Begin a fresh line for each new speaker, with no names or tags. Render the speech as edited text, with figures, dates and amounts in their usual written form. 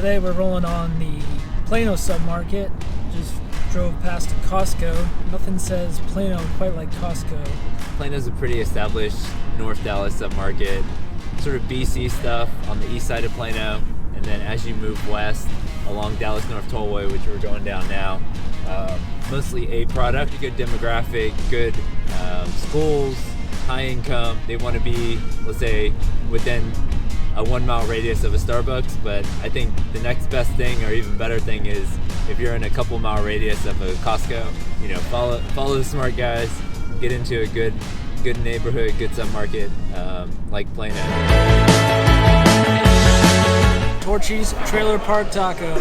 today we're rolling on the Plano Submarket. Just drove past a Costco. Nothing says Plano quite like Costco.
Plano's a pretty established North Dallas submarket, sort of BC stuff on the east side of Plano, and then as you move west along Dallas North Tollway, which we're going down now, mostly A product, good demographic, good schools, high income. They want to be, let's say, within a 1 mile radius of a Starbucks, but I think the next best thing or even better thing is if you're in a couple mile radius of a Costco, follow the smart guys, get into a good neighborhood, good submarket like Plano.
Torchy's Trailer Park Taco.